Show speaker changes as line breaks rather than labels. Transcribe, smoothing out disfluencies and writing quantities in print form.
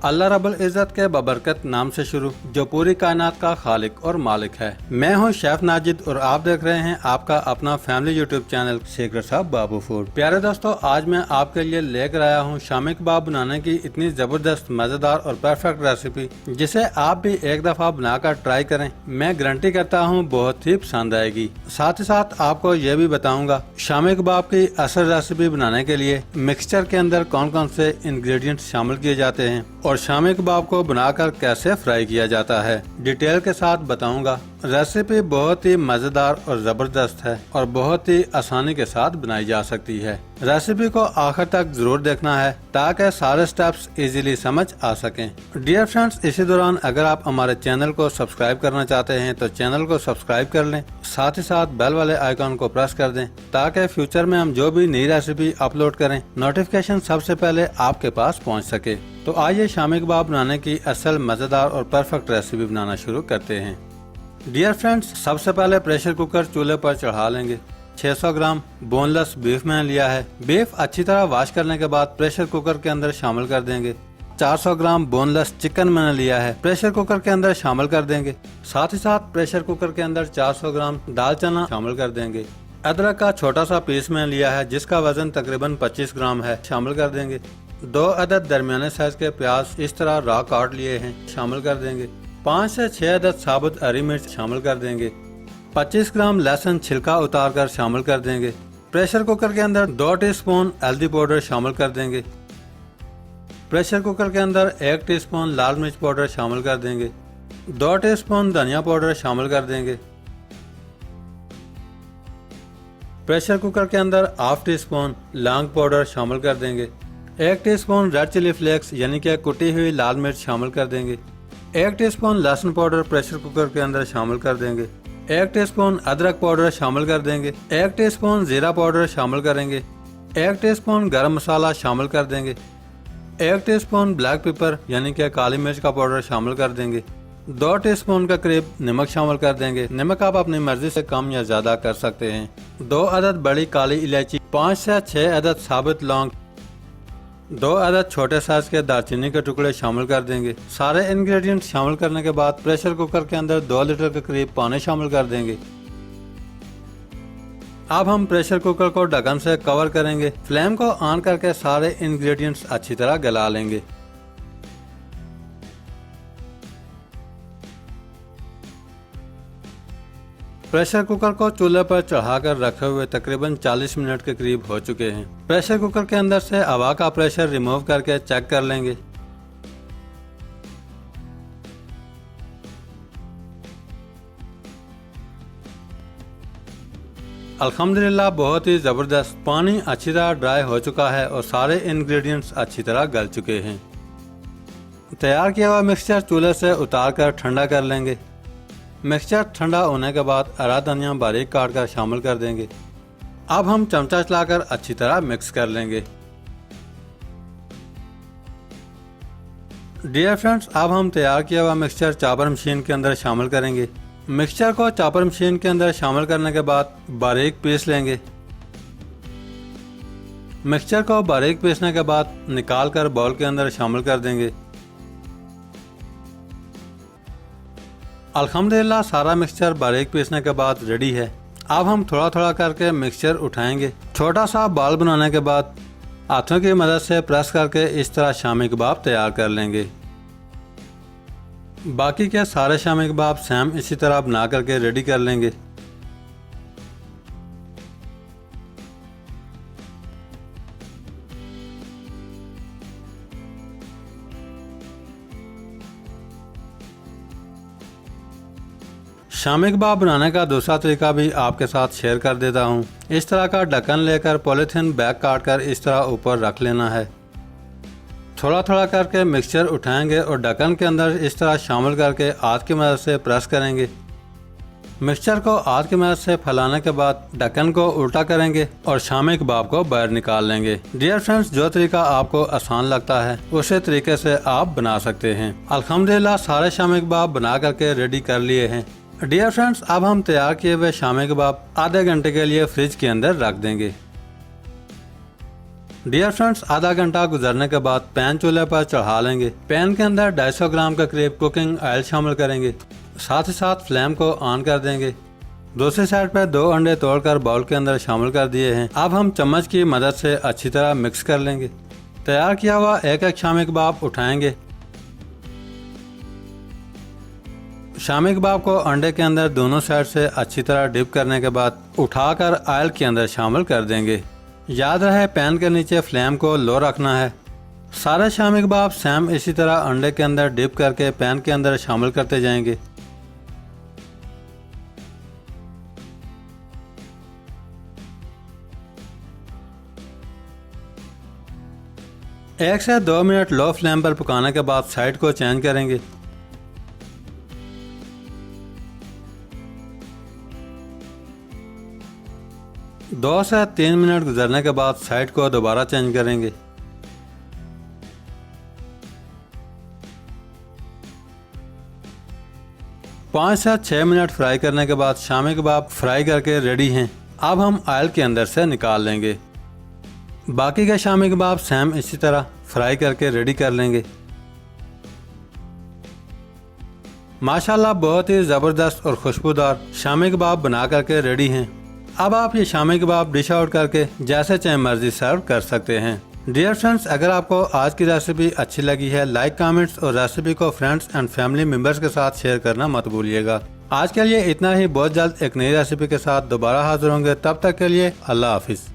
अल्लाह रब्बुल इज़्ज़त के बबरकत नाम से शुरू, जो पूरी कायनात का खालिक और मालिक है। मैं हूं शेफ नाजिद और आप देख रहे हैं आपका अपना family YouTube channel secrets of Babu food. प्यारे दोस्तों, आज मैं आपके लिए लेकर आया हूं शामी कबाब बनाने की इतनी जबरदस्त, मजेदार और परफेक्ट रेसिपी, जिसे आप भी एक दफा बनाकर ट्राई करें। मैं गारंटी करता हूँ बहुत ही पसंद आएगी। साथ ही साथ आपको ये भी बताऊंगा शामी कबाब की असल रेसिपी बनाने के लिए मिक्सचर के अंदर कौन कौन से इंग्रेडिएंट शामिल किए जाते हैं और शामी कबाब को बनाकर कैसे फ्राई किया जाता है, डिटेल के साथ बताऊंगा। रेसिपी बहुत ही मजेदार और जबरदस्त है और बहुत ही आसानी के साथ बनाई जा सकती है। रेसिपी को आखिर तक जरूर देखना है ताकि सारे स्टेप्स इजीली समझ आ सकें। डियर फ्रेंड्स, इसी दौरान अगर आप हमारे चैनल को सब्सक्राइब करना चाहते हैं तो चैनल को सब्सक्राइब कर लें, साथ ही साथ बेल वाले आइकॉन को प्रेस कर दें ताकि फ्यूचर में हम जो भी नई रेसिपी अपलोड करें नोटिफिकेशन सबसे पहले आपके पास पहुंच सके। तो आइए शामी कबाब बनाने की असल मजेदार और परफेक्ट रेसिपी बनाना शुरू करते हैं। डियर फ्रेंड्स, सबसे पहले प्रेशर कुकर चूल्हे पर चढ़ा लेंगे। 600 ग्राम बोनलेस बीफ मैंने लिया है। बीफ अच्छी तरह वॉश करने के बाद प्रेशर कुकर के अंदर शामिल कर देंगे। 400 ग्राम बोनलेस चिकन मैंने लिया है, प्रेशर कुकर के अंदर शामिल कर देंगे। साथ ही साथ प्रेशर कुकर के अंदर 400 ग्राम दाल चना शामिल कर देंगे। अदरक का छोटा सा पीस मैंने लिया है जिसका वजन तकरीबन 25 ग्राम है, शामिल कर देंगे। 2 अदद दरमियाने साइज के प्याज इस तरह रॉ काट लिए हैं, शामिल कर देंगे। 5 से 6 अदद साबुत हरी मिर्च शामिल कर देंगे। 25 ग्राम लहसुन छिलका उतार कर शामिल कर देंगे। प्रेशर कुकर के अंदर 2 टीस्पून हल्दी पाउडर शामिल कर देंगे। प्रेशर कुकर के अंदर 1 टीस्पून लाल मिर्च पाउडर शामिल कर देंगे। 2 टीस्पून धनिया पाउडर शामिल कर देंगे। प्रेशर कुकर के अंदर हाफ टीस्पून लौंग पाउडर शामिल कर देंगे। 1 टीस्पून रेड चिली फ्लेक्स यानी कि कुटी हुई लाल मिर्च शामिल कर देंगे। 1 टीस्पून लहसुन पाउडर प्रेशर कुकर के अंदर शामिल कर देंगे। 1 टीस्पून अदरक पाउडर शामिल कर देंगे। 1 टीस्पून जीरा पाउडर शामिल करेंगे। 1 टीस्पून गरम मसाला शामिल कर देंगे। 1 टीस्पून ब्लैक पेपर यानी कि काली मिर्च का पाउडर शामिल कर देंगे। 2 टीस्पून का करीब नमक शामिल कर देंगे। नमक आप अपनी मर्जी से कम या ज्यादा कर सकते हैं। 2 अदद बड़ी काली इलायची, 5 से 6 अदद साबुत लौंग, 2 अदद छोटे साइज के दालचीनी के टुकड़े शामिल कर देंगे। सारे इंग्रेडिएंट शामिल करने के बाद प्रेशर कुकर के अंदर 2 लीटर के करीब पानी शामिल कर देंगे। अब हम प्रेशर कुकर को ढक्कन से कवर करेंगे। फ्लेम को ऑन करके सारे इंग्रेडिएंट्स अच्छी तरह गला लेंगे। प्रेशर कुकर को चूल्हे पर चढ़ाकर रखे हुए तकरीबन 40 मिनट के करीब हो चुके हैं। प्रेशर कुकर के अंदर से हवा का प्रेशर रिमूव करके चेक कर लेंगे। अल्हम्दुलिल्लाह बहुत ही जबरदस्त पानी अच्छी तरह ड्राई हो चुका है और सारे इंग्रेडिएंट्स अच्छी तरह गल चुके हैं। तैयार किया हुआ मिक्सचर चूल्हे से उतार कर ठंडा कर लेंगे। मिक्सचर ठंडा होने के बाद हरा धनिया बारीक काट कर शामिल कर देंगे। अब हम चमचा चलाकर अच्छी तरह मिक्स कर लेंगे। डियर फ्रेंड्स, अब हम तैयार किया हुआ मिक्सचर चॉपर मशीन के अंदर शामिल करेंगे। मिक्सचर को चॉपर मशीन के अंदर शामिल करने के बाद बारीक पीस लेंगे। मिक्सचर को बारीक पीसने के बाद निकाल कर बाउल के अंदर शामिल कर देंगे। अल्हम्दुलिल्लाह सारा मिक्सचर बारीक पीसने के बाद रेडी है। अब हम थोड़ा थोड़ा करके मिक्सचर उठाएंगे। छोटा सा बॉल बनाने के बाद हाथों की मदद से प्रेस करके इस तरह शामी कबाब तैयार कर लेंगे। बाकी के सारे शामी कबाब सेम इसी तरह बना करके रेडी कर लेंगे। शामी कबाब बनाने का दूसरा तरीका भी आपके साथ शेयर कर देता हूँ। इस तरह का ढक्कन लेकर पॉलीथीन बैग काट कर इस तरह ऊपर रख लेना है। थोड़ा थोड़ा करके मिक्सचर उठाएंगे और ढक्कन के अंदर इस तरह शामिल करके हाथ की मदद से प्रेस करेंगे। मिक्सचर को हाथ की मदद से फैलाने के बाद ढक्कन को उल्टा करेंगे और शामी कबाब को बाहर निकाल लेंगे। डियर फ्रेंड्स, जो तरीका आपको आसान लगता है उसी तरीके से आप बना सकते हैं। अल्हम्दुलिल्लाह सारे शामी कबाब बना करके रेडी कर लिए हैं। डियर फ्रेंड्स, अब हम तैयार किए हुए शामी कबाब आधे घंटे के लिए फ्रिज के अंदर रख देंगे। डियर फ्रेंड्स, आधा घंटा गुजरने के बाद पैन चूल्हे पर चढ़ा लेंगे। पैन के अंदर 250 ग्राम का करीब कुकिंग ऑयल शामिल करेंगे। साथ ही साथ फ्लेम को ऑन कर देंगे। दूसरी साइड पर 2 अंडे तोड़कर बाउल के अंदर शामिल कर दिए हैं। अब हम चम्मच की मदद से अच्छी तरह मिक्स कर लेंगे। तैयार किया हुआ एक एक शामी कबाब उठाएंगे। शामी कबाब को अंडे के अंदर दोनों साइड से अच्छी तरह डिप करने के बाद उठाकर ऑयल के अंदर शामिल कर देंगे। याद रहे पैन के नीचे फ्लेम को लो रखना है। सारे शामी कबाब सेम इसी तरह अंडे के अंदर डिप करके पैन के अंदर शामिल करते जाएंगे। एक से 2 मिनट लो फ्लेम पर पकाने के बाद साइड को चेंज करेंगे। दो से 3 मिनट गुजरने के बाद साइड को दोबारा चेंज करेंगे। पाँच से 6 मिनट फ्राई करने के बाद शामी कबाब फ्राई करके रेडी हैं। अब हम ऑयल के अंदर से निकाल लेंगे। बाकी के शामी कबाब सेम इसी तरह फ्राई करके रेडी कर लेंगे। माशाल्लाह बहुत ही ज़बरदस्त और खुशबूदार शामी कबाब बना करके रेडी हैं। अब आप ये शामी कबाब डिश आउट करके जैसे चाहे मर्जी सर्व कर सकते हैं। डियर फ्रेंड्स, अगर आपको आज की रेसिपी अच्छी लगी है, लाइक, कमेंट्स और रेसिपी को फ्रेंड्स एंड फैमिली मेंबर्स के साथ शेयर करना मत भूलिएगा। आज के लिए इतना ही। बहुत जल्द एक नई रेसिपी के साथ दोबारा हाजिर होंगे। तब तक के लिए अल्लाह हाफिज़।